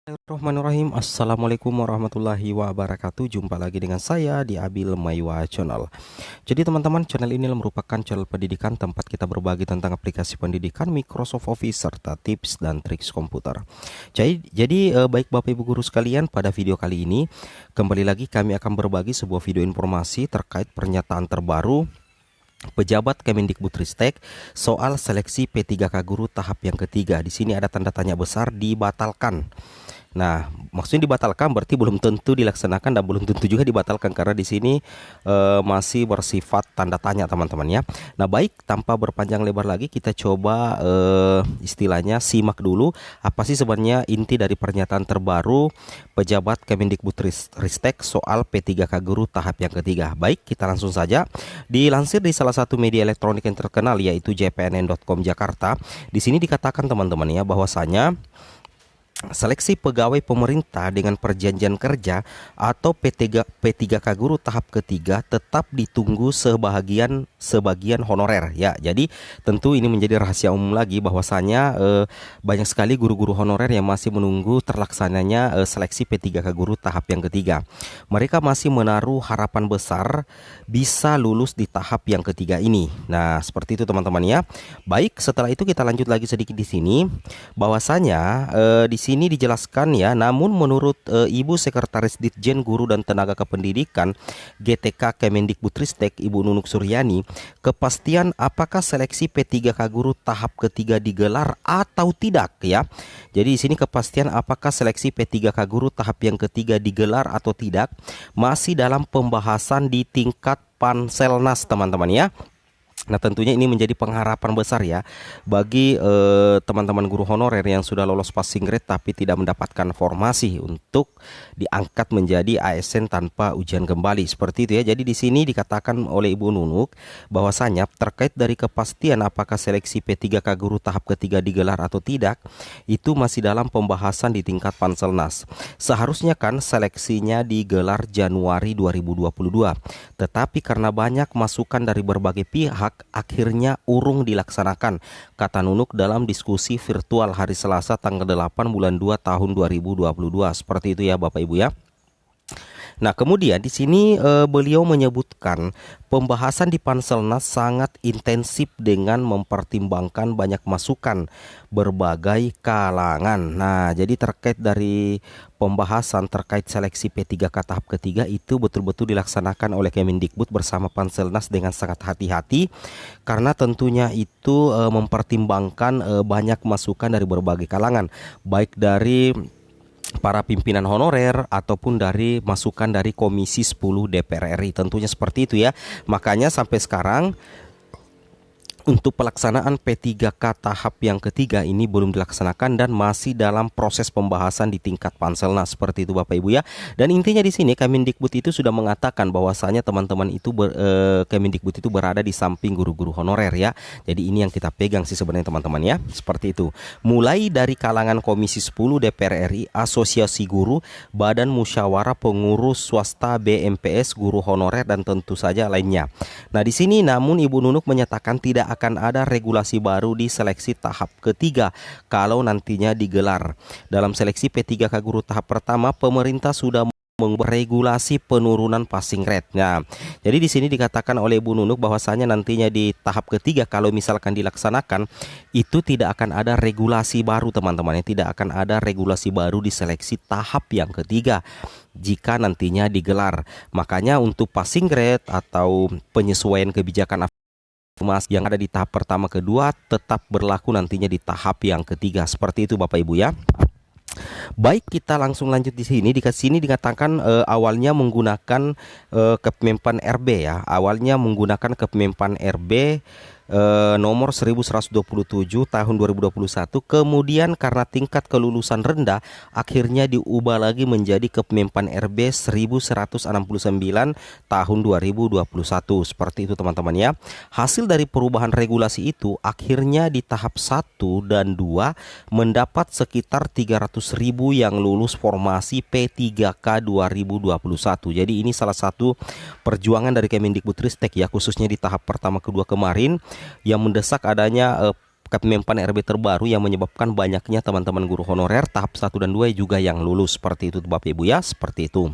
Bismillahirrahmanirrahim. Assalamualaikum warahmatullahi wabarakatuh. Jumpa lagi dengan saya di Abil Maiwa Channel. Jadi teman-teman, channel ini merupakan channel pendidikan tempat kita berbagi tentang aplikasi pendidikan Microsoft Office serta tips dan triks komputer. Baik Bapak Ibu guru sekalian, pada video kali ini kembali lagi kami akan berbagi sebuah video informasi terkait pernyataan terbaru pejabat Kemendikbudristek soal seleksi P3K guru tahap yang ketiga. Di sini ada tanda tanya besar, dibatalkan. Nah, maksudnya dibatalkan berarti belum tentu dilaksanakan dan belum tentu juga dibatalkan karena di sini masih bersifat tanda tanya teman-teman ya. Nah, baik tanpa berpanjang lebar lagi kita coba istilahnya simak dulu apa sih sebenarnya inti dari pernyataan terbaru pejabat Kemendikbudristek soal P3K guru tahap yang ketiga. Baik, kita langsung saja. Dilansir di salah satu media elektronik yang terkenal yaitu jpnn.com Jakarta. Di sini dikatakan teman-teman ya bahwasanya seleksi pegawai pemerintah dengan perjanjian kerja atau P3K guru tahap ketiga tetap ditunggu sebagian honorer ya. Jadi tentu ini menjadi rahasia umum lagi bahwasanya banyak sekali guru-guru honorer yang masih menunggu terlaksananya seleksi P3K guru tahap yang ketiga. Mereka masih menaruh harapan besar bisa lulus di tahap yang ketiga ini. Nah, seperti itu teman-teman ya. Baik, setelah itu kita lanjut lagi sedikit di sini bahwasanya di sini dijelaskan ya, namun menurut Ibu Sekretaris Ditjen Guru dan Tenaga Kependidikan GTK Kemendikbudristek Ibu Nunuk Suryani, kepastian apakah seleksi P3K guru tahap ketiga digelar atau tidak ya. Jadi di sini kepastian apakah seleksi P3K guru tahap yang ketiga digelar atau tidak masih dalam pembahasan di tingkat Panselnas teman-teman ya. Nah, tentunya ini menjadi pengharapan besar ya bagi teman-teman guru honorer yang sudah lolos passing grade tapi tidak mendapatkan formasi untuk diangkat menjadi ASN tanpa ujian kembali seperti itu ya. Jadi di sini dikatakan oleh Ibu Nunuk bahwasanya terkait dari kepastian apakah seleksi P3K guru tahap ketiga digelar atau tidak itu masih dalam pembahasan di tingkat Panselnas. Seharusnya kan seleksinya digelar Januari 2022. Tetapi karena banyak masukan dari berbagai pihak akhirnya urung dilaksanakan, kata Nunuk dalam diskusi virtual hari Selasa tanggal 8 bulan 2 tahun 2022. Seperti itu ya Bapak Ibu ya. Nah, kemudian di sini beliau menyebutkan pembahasan di Panselnas sangat intensif dengan mempertimbangkan banyak masukan berbagai kalangan. Nah, jadi terkait dari pembahasan terkait seleksi P3K tahap ketiga itu betul-betul dilaksanakan oleh Kemendikbud bersama Panselnas dengan sangat hati-hati karena tentunya itu mempertimbangkan banyak masukan dari berbagai kalangan, baik dari para pimpinan honorer ataupun dari masukan dari Komisi 10 DPR RI, tentunya seperti itu ya. Makanya sampai sekarang untuk pelaksanaan P3K tahap yang ketiga ini belum dilaksanakan dan masih dalam proses pembahasan di tingkat Panselnas seperti itu Bapak Ibu ya. Dan intinya di sini Kemendikbud itu sudah mengatakan bahwasanya teman-teman itu Kemendikbud itu berada di samping guru-guru honorer ya. Jadi ini yang kita pegang sih sebenarnya teman-teman ya. Seperti itu. Mulai dari kalangan Komisi 10 DPR RI, Asosiasi Guru, Badan Musyawarah Pengurus Swasta BMPS, guru honorer dan tentu saja lainnya. Nah, di sini namun Ibu Nunuk menyatakan tidak akan ada regulasi baru di seleksi tahap ketiga kalau nantinya digelar. Dalam seleksi P3K guru tahap pertama, pemerintah sudah regulasi penurunan passing rate. Nah, jadi di sini dikatakan oleh Bu Nunuk bahwasanya nantinya di tahap ketiga kalau misalkan dilaksanakan itu tidak akan ada regulasi baru teman-teman. Tidak akan ada regulasi baru di seleksi tahap yang ketiga jika nantinya digelar. Makanya untuk passing grade atau penyesuaian kebijakan yang ada di tahap pertama kedua tetap berlaku nantinya di tahap yang ketiga. Seperti itu Bapak Ibu ya. Baik, kita langsung lanjut di sini. Di sini dikatakan awalnya menggunakan Kepmenpan RB ya. Awalnya menggunakan Kepmenpan RB nomor 1127 tahun 2021, kemudian karena tingkat kelulusan rendah akhirnya diubah lagi menjadi Kepmenpan RB 1169 tahun 2021. Seperti itu teman-teman ya. Hasil dari perubahan regulasi itu akhirnya di tahap 1 dan 2 mendapat sekitar 300.000 yang lulus formasi P3K 2021. Jadi ini salah satu perjuangan dari Kemendikbudristek ya, khususnya di tahap pertama kedua kemarin yang mendesak adanya Kemenpan RB terbaru yang menyebabkan banyaknya teman-teman guru honorer tahap 1 dan 2 juga yang lulus. Seperti itu Bapak Ibu ya, seperti itu.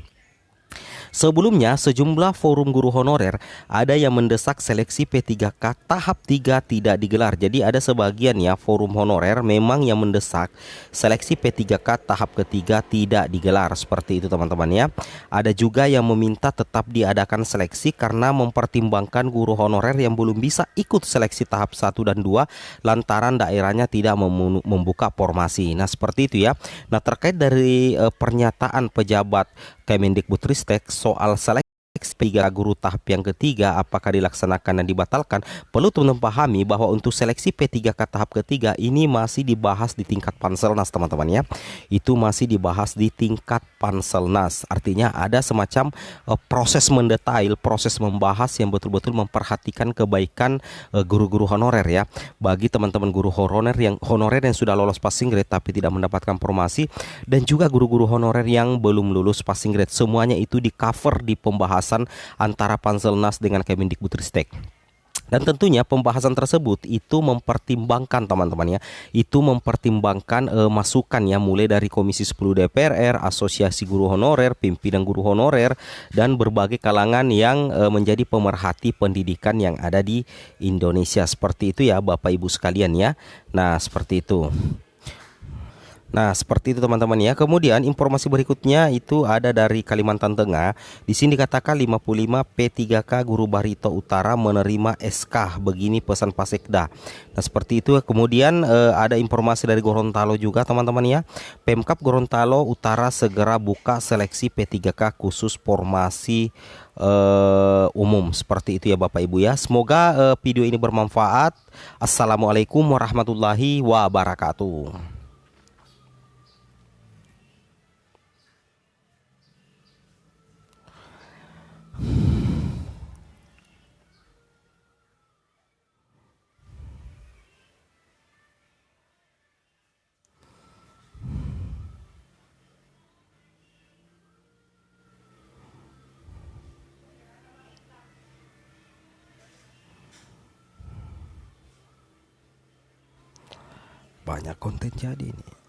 Sebelumnya, sejumlah forum guru honorer ada yang mendesak seleksi P3K tahap 3 tidak digelar. Jadi ada sebagian ya forum honorer memang yang mendesak seleksi P3K tahap ketiga tidak digelar. Seperti itu teman-teman ya. Ada juga yang meminta tetap diadakan seleksi karena mempertimbangkan guru honorer yang belum bisa ikut seleksi tahap 1 dan 2 lantaran daerahnya tidak membuka formasi. Nah, seperti itu ya. Nah, terkait dari pernyataan pejabat Kemendikbudristek soal seleksi tiga guru tahap yang ketiga apakah dilaksanakan dan dibatalkan, perlu teman-teman pahami bahwa untuk seleksi P3K tahap ketiga ini masih dibahas di tingkat Panselnas teman-teman ya. Itu masih dibahas di tingkat Panselnas. Artinya ada semacam proses mendetail, proses membahas yang betul-betul memperhatikan kebaikan guru-guru honorer ya. Bagi teman-teman guru honorer yang sudah lolos passing grade tapi tidak mendapatkan formasi, dan juga guru-guru honorer yang belum lulus passing grade, semuanya itu di cover di pembahasan antara Panselnas dengan Kemendikbudristek. Dan tentunya pembahasan tersebut itu mempertimbangkan teman-teman ya, itu mempertimbangkan masukan ya, mulai dari Komisi 10 DPR, Asosiasi Guru Honorer, pimpinan guru honorer, dan berbagai kalangan yang menjadi pemerhati pendidikan yang ada di Indonesia. Seperti itu ya Bapak Ibu sekalian ya. Nah, seperti itu. Nah, seperti itu teman-teman ya. Kemudian informasi berikutnya itu ada dari Kalimantan Tengah. Di sini dikatakan 55 P3K Guru Barito Utara menerima SK. Begini pesan Pak Sekda. Nah, seperti itu. Kemudian ada informasi dari Gorontalo juga teman-teman ya. Pemkab Gorontalo Utara segera buka seleksi P3K khusus formasi umum. Seperti itu ya Bapak Ibu ya. Semoga video ini bermanfaat. Assalamualaikum warahmatullahi wabarakatuh. Banyak konten jadi nih.